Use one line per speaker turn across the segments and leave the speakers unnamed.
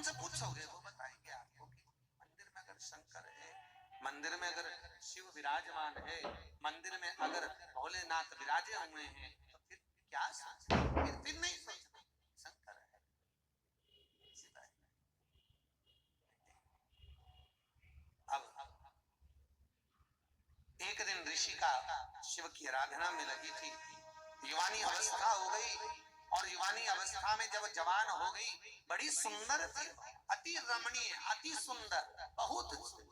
उनसे पूछोगे वो बताएंगे आपको कि मंदिर में अगर शंकर है, मंदिर में अगर शिव विराजमान है, मंदिर में अगर भोलेनाथ विराजे हुए हैं, तो फिर क्या सोचना, फिर नहीं सोचना शंकर है। अब एक दिन ऋषि का शिव की आराधना में लगी थी, युवानी अवस्था हो गई, और युवानी अवस्था में जब जवान हो गई, बड़ी सुंदर थी, अति रमणीय, अति सुंदर, बहुत सुंदर,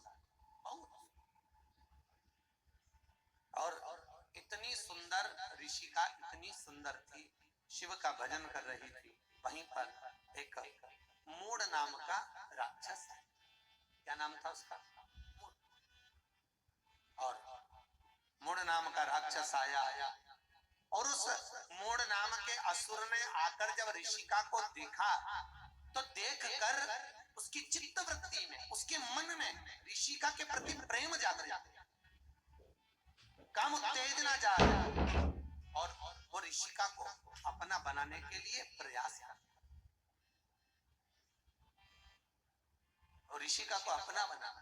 बहुत। और इतनी सुंदर ऋषि का, इतनी सुंदर थी, शिव का भजन कर रही थी। वहीं पर एक मूड नाम का राक्षस है, क्या नाम था उसका, और मूड नाम का राक्षस आया, और उस मूड नाम के असुर ने आकर जब ऋषिका को देखा, तो देखकर उसकी चित्त वृत्ति में, उसके मन में ऋषिका के प्रति प्रेम जाग गया, काम उत्तेजना जाग, और वो ऋषिका को अपना बनाने के लिए प्रयास किया, और ऋषिका को अपना बनाना।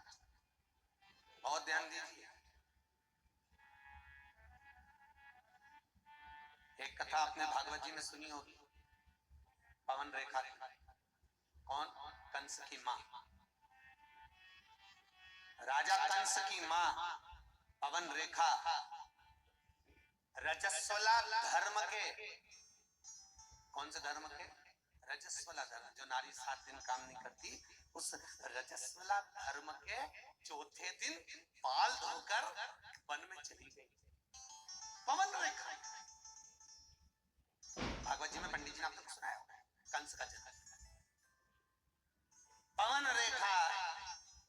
बहुत ध्यान दीजिए, एक कथा आपने भागवत जी में सुनी होगी, पवन रेखा की। कौन? कंस की माँ, राजा कंस की माँ पवन रेखा रजस्वला धर्म के, कौन से धर्म के? रजस्वला धर्म, जो नारी 7 दिन काम नहीं करती, उस रजस्वला धर्म के चौथे दिन बाल धोकर वन में चली गई पवन रेखा। भागवत जी में पंडित जी ने आपको सुनाया होगा कंस का जन्म। पवन रेखा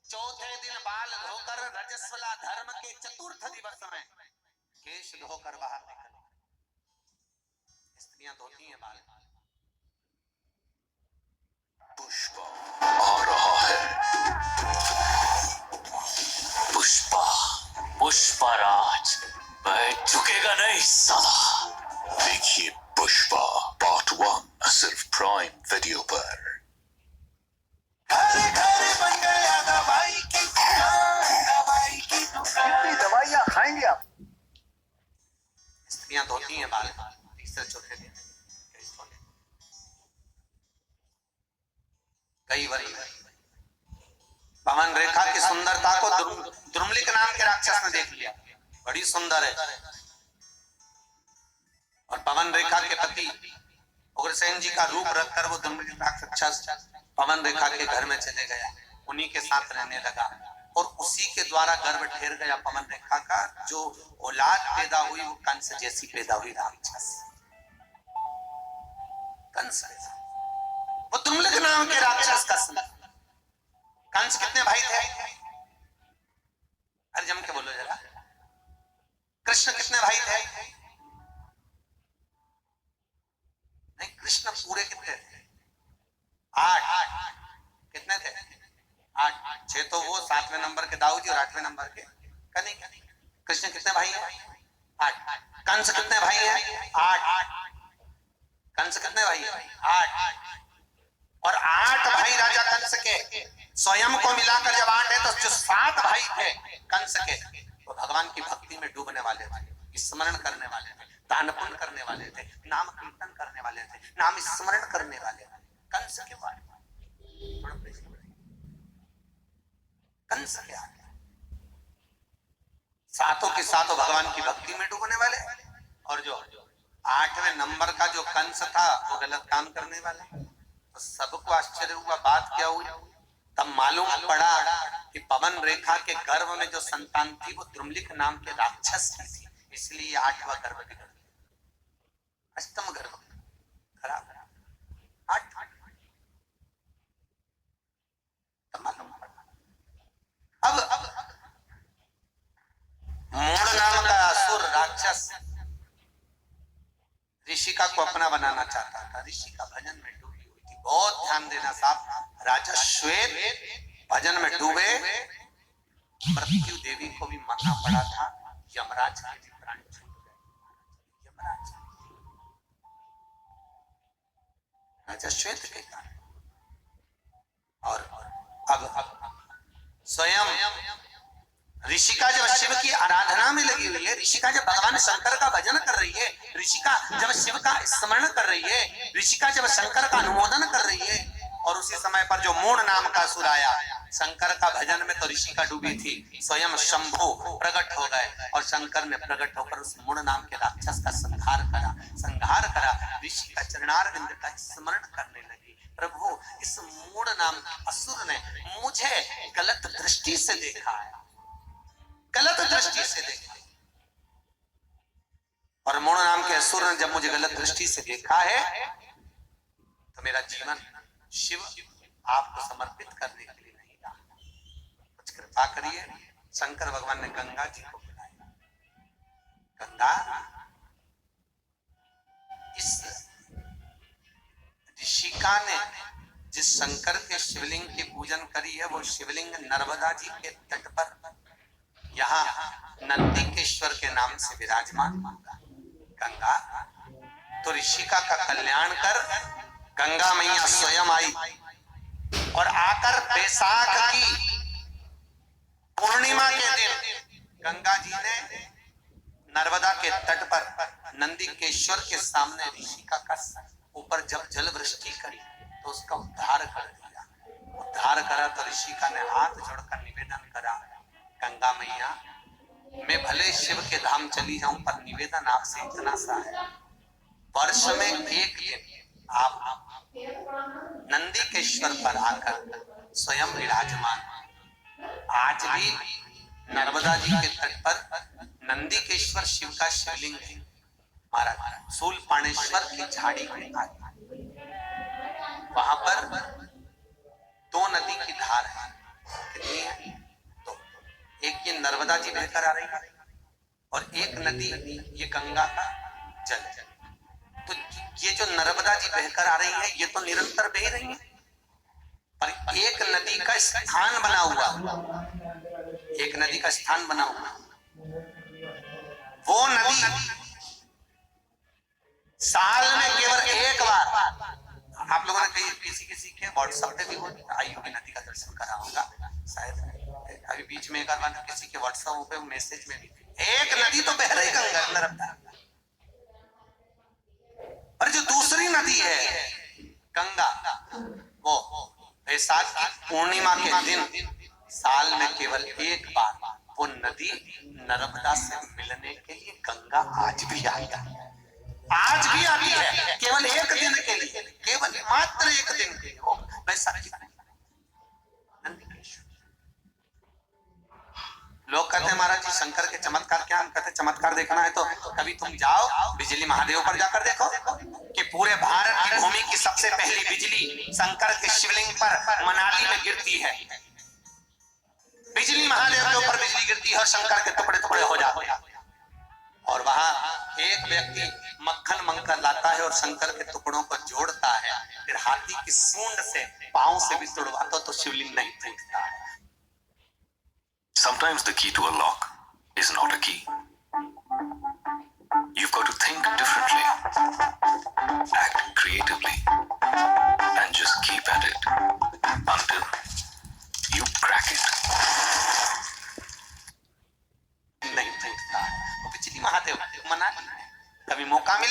चौथे दिन बाल धोकर रजस्वला धर्म के चतुर्थ दिवस में केश धोकर बाहर निकली। स्त्रियां धोती हैं बाल।
पुष्पा आ रहा है, पुष्पा, पुष्पराज बैठ चुकेगा नहीं साला। देखिए पुष्पा पार्ट 1 सिर्फ प्राइम वीडियो पर।
घर घर बन गया दवाई की दुकान, दवाई की दुकान।
कितनी दवाइयां खाएंगे आप?
स्त्रियां धोती हैं बाल तीसरे चौथे दिन। कई बार पवन रेखा की सुंदरता को द्रुमलिक नाम के राक्षस ने देख लिया, बड़ी सुंदर है, और पवन रेखा के पति उग्रसेन जी का रूप रखकर वो द्रुमलिक राक्षस पवन रेखा के घर में चले गया, उन्हीं के साथ रहने लगा, और उसी के द्वारा गर्भ ठेर गया पवन रेखा का। जो औलाद पैदा हुई वो कंस जैसी पैदा हुई, राक्षस कंस, वो द्रुमलिक नाम के राक्षस का संतान। कंस कितने भाई थे? अरे जम के बोलो जरा। कृष्ण कितने भाई थे? नहीं, कृष्ण पूरे कितने थे? 8। कितने थे? 8। 6 तो वो, 7वें नंबर के दाऊद जी और 8वें नंबर के कन्हैया। कृष्ण कितने भाई हैं? 8। कंस कितने भाई हैं? 8। कंस कितने भाई हैं? 8। और 8 भाई राजा कंस के स्वयं को मिलाकर जब 8 है, तो जो 7 भाई थे कंस के, वो भगवान की भक्ति में डूबने वाले थे, स्मरण करने वाले थे, दान पुण्य करने वाले थे, नाम कीर्तन करने वाले थे, नाम स्मरण करने वाले थे। कंस के बारे में कंस के आगे सातों के सातों भगवान की भक्ति में डूबने वाले, और जो 8वें नंबर का जो कंस था वो गलत काम करने वाला। तो सबको आश्चर्य हुआ, बात क्या हुई? तब मालूम पड़ा कि पवन रेखा के गर्भ में जो संतान थी वो द्रुमलिक नाम के राक्षस की थी, इसलिए 8वां गर्भ बिगड़ गया, अष्टम गर्भ खराब। 8 मालूम पड़ा। अब मूड नाम का असुर राक्षस ऋषिका को अपना बनाना चाहता था, ऋषि का भजन में डूबी हुई थी। बहुत ध्यान देना साहब, राजा श्वेत भजन में डूबे, मृत्यु देवी को भी मरना पड़ा था, यमराज के भी प्राण छूट गए। यमराज राजा श्वेत के कारण और अब स्वयं ऋषिका जब शिव की आराधना में लगी हुई है, ऋषिका जब भगवान शंकर का भजन कर रही है, ऋषिका जब शिव का स्मरण कर रही है, ऋषिका जब शंकर का अनुमोदन कर रही है, और उसी समय पर जो मूढ़ नाम का असुर आया, शंकर का भजन में तो ऋषिका डूबी थी, स्वयं शंभु प्रकट हो गए और शंकर ने प्रकट होकर उस मूढ़ नाम के राक्षस का संहार करा। ऋषिका चरणारविंद का स्मरण करने लगी, प्रभु इस मूढ़ नाम असुर ने मुझे गलत दृष्टि से देखा है, गलत दृष्टि से देखा, और मूढ़ नाम के असुर ने जब मुझे गलत दृष्टि से देखा है तो मेरा जीवन शिव आपको समर्पित करने के लिए नहीं रहा, कुछ कृपा करिए। शंकर भगवान ने गंगा जी को बुलाया, गंगा इस ऋषिका ने जिस शंकर के शिवलिंग की पूजन करी है, वो शिवलिंग नर्मदा जी के तट पर यहाँ नंदीकेश्वर के नाम से विराजमान होगा। गंगा तो ऋषिका का कल्याण कर गंगा मैया स्वयं आई और आकर बैसाख की पूर्णिमा के दिन गंगा जी ने नर्मदा के तट पर नंदीकेश्वर के सामने ऋषिका का ऊपर जब जल वृष्टि करी तो उसका उद्धार कर दिया। उद्धार करा तो ऋषिका ने हाथ जोड़कर निवेदन करा, गंगा मैया मैं भले शिव के धाम चली जाऊं पर निवेदन आपसे इतना सा है, वर्ष में एक दिन आप नंदीकेश्वर पर आकर स्वयं विराजमान। आज भी नर्मदा जी के तट पर नंदीकेश्वर शिव का शिवलिंग है, महाराज शूलपाणेश्वर की झाड़ी के आगे, वहां पर दो नदी की धार है। कितनी है? दो। एक ये नर्मदा जी बहकर आ रही है और एक नदी ये गंगा का जल है। तो ये जो नर्मदा जी बहकर आ रही है ये तो निरंतर बह रही है, पर एक नदी का स्थान बना हुआ, एक नदी का स्थान बना हुआ, वो नदी साल में केवल एक बार, आप लोगों ने किसी के व्हाट्सएप पे भी वो आयुगी नदी का दर्शन करा होगा शायद, अभी बीच में एक बार किसी के व्हाट्सएप पे मैसेज में भी एक नदी तो बह रही गंगा नर्मदा, और जो दूसरी नदी है गंगा वो बैसाख की पूर्णिमा के दिन साल में केवल एक बार वो नदी नर्मदा से मिलने के लिए गंगा आज भी आई है, आज भी आती है, केवल एक दिन के लिए, केवल मात्र एक दिन के लिए, वो बैसाखी। लोग कहते हैं महाराज जी शंकर के चमत्कार क्या, हम कहते चमत्कार देखना है तो कभी तुम जाओ बिजली महादेव पर जाकर देखो कि पूरे भारत की भूमि की सबसे पहली बिजली शंकर के शिवलिंग पर मनाली में गिरती है। बिजली महादेव के ऊपर बिजली गिरती है और शंकर के टुकड़े टुकड़े हो जाते हैं, और वहां एक व्यक्ति मक्खन मंगकर लाता है और शंकर के टुकड़ों को जोड़ता है, फिर हाथी की सूंड से पांव से भी तोड़वाता तो शिवलिंग नहीं टूटता है।
Sometimes the key to a lock is not a key. You've got to think differently, act creatively, and just keep at it until you crack it.
नहीं टूटता है, वो बिजली महादेव मना, कभी मौका मिले